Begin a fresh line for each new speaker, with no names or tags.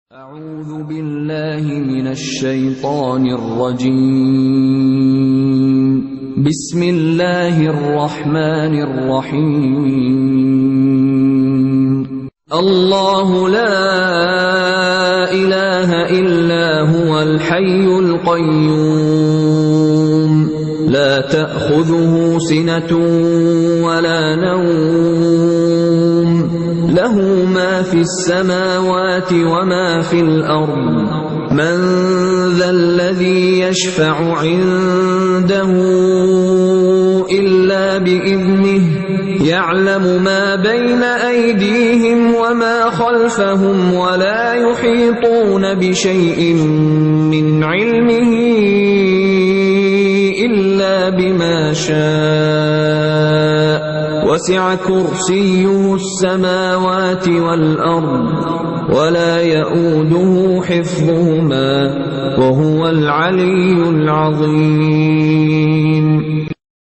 أعوذ بالله من الشيطان الرجيم. بسم الله الرحمن الرحيم. الله لا إله إلا هو الحي القيوم لا تأخذه سنة ولا نوم له ما في السماوات وما في الأرض من ذا الذي يشفع عنده إلا بإذنه يعلم ما بين أيديهم وما خلفهم ولا يحيطون بشيء من علمه إلا بما شاء وسع كرسيه السماوات والأرض ولا يئوده حفظهما وهو العلي العظيم.